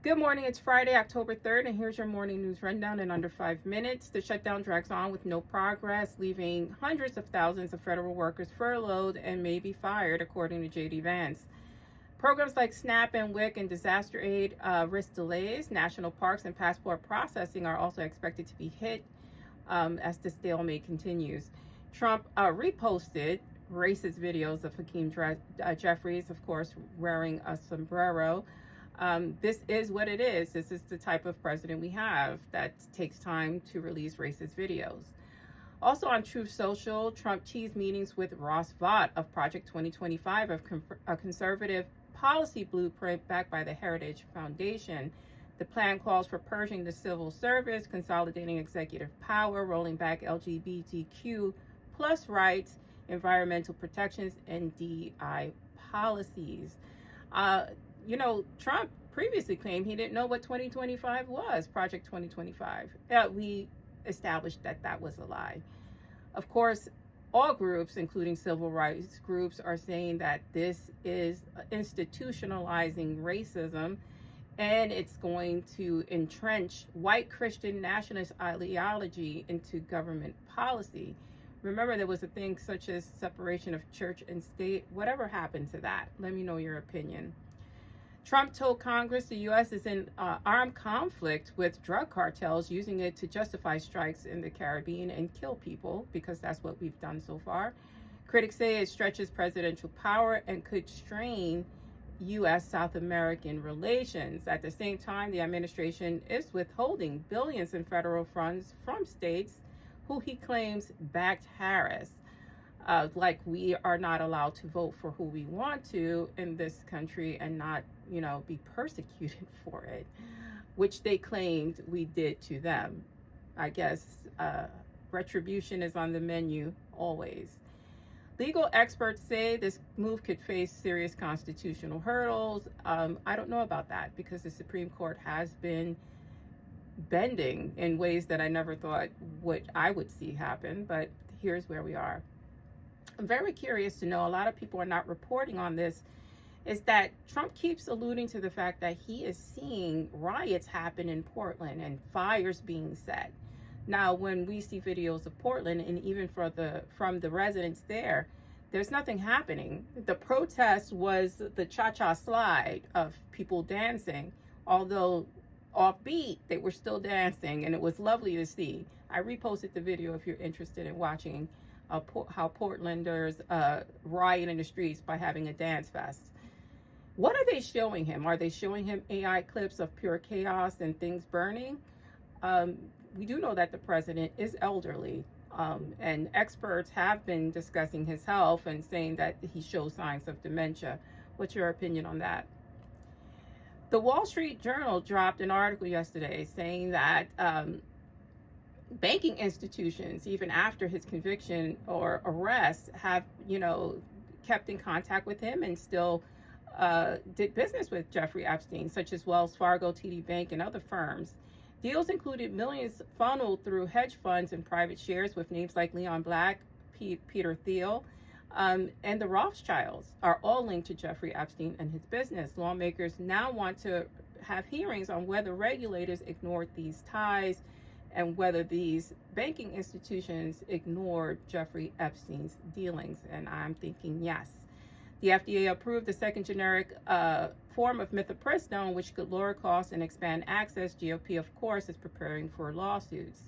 Good morning. It's Friday, October 3rd, and here's your morning news rundown in under 5 minutes. The shutdown drags on with no progress, leaving hundreds of thousands of federal workers furloughed and may be fired, according to J.D. Vance. Programs like SNAP and WIC and disaster aid risk delays. National parks and passport processing are also expected to be hit as the stalemate continues. Trump reposted racist videos of Hakeem Jeffries, of course, wearing a sombrero. This is what it is. This is the type of president we have that takes time to release racist videos. Also on Truth Social, Trump teased meetings with Ross Vaught of Project 2025, a conservative policy blueprint backed by the Heritage Foundation. The plan calls for purging the civil service, consolidating executive power, rolling back LGBTQ plus rights, environmental protections, and DEI policies. Trump previously claimed he didn't know what 2025 was, Project 2025. We established that that was a lie. Of course, all groups, including civil rights groups, are saying that this is institutionalizing racism and it's going to entrench white Christian nationalist ideology into government policy. Remember, there was a thing such as separation of church and state. Whatever happened to that? Let me know your opinion. Trump told Congress the U.S. is in armed conflict with drug cartels, using it to justify strikes in the Caribbean and kill people, because that's what we've done so far. Critics say it stretches presidential power and could strain U.S.-South American relations. At the same time, the administration is withholding billions in federal funds from states who he claims backed Harris. Like we are not allowed to vote for who we want to in this country and not, be persecuted for it, which they claimed we did to them. I guess retribution is on the menu always. Legal experts say this move could face serious constitutional hurdles. I don't know about that because the Supreme Court has been bending in ways that I never thought I would see happen, but here's where we are. I'm very curious to know, a lot of people are not reporting on this, is that Trump keeps alluding to the fact that he is seeing riots happen in Portland and fires being set. Now, when we see videos of Portland, and even from the residents there's nothing happening. The protest was the cha-cha slide of people dancing, although offbeat, they were still dancing, and it was lovely to see. I reposted the video if you're interested in watching how Portlanders riot in the streets by having a dance fest. What are they showing him? Are they showing him AI clips of pure chaos and things burning? We do know that the president is elderly, and experts have been discussing his health and saying that he shows signs of dementia. What's your opinion on that? The Wall Street Journal dropped an article yesterday saying that banking institutions, even after his conviction or arrest, have, kept in contact with him and still did business with Jeffrey Epstein, such as Wells Fargo, TD Bank, and other firms. Deals included millions funneled through hedge funds and private shares with names like Leon Black, Peter Thiel, and the Rothschilds are all linked to Jeffrey Epstein and his business. Lawmakers now want to have hearings on whether regulators ignored these ties and whether these banking institutions ignored Jeffrey Epstein's dealings. And I'm thinking yes. The FDA approved the second generic form of mifepristone, which could lower costs and expand access. GOP, of course, is preparing for lawsuits.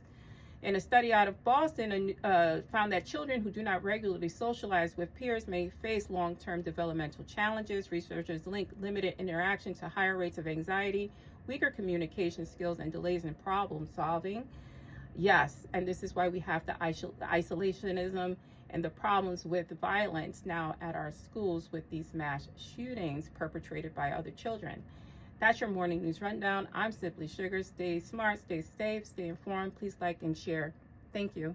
In a study out of Boston, found that children who do not regularly socialize with peers may face long-term developmental challenges. Researchers link limited interaction to higher rates of anxiety, weaker communication skills, and delays in problem solving. Yes, and this is why we have the isolationism and the problems with violence now at our schools with these mass shootings perpetrated by other children. That's your morning news rundown. I'm Simply Sugar. Stay smart, stay safe, stay informed. Please like and share. Thank you.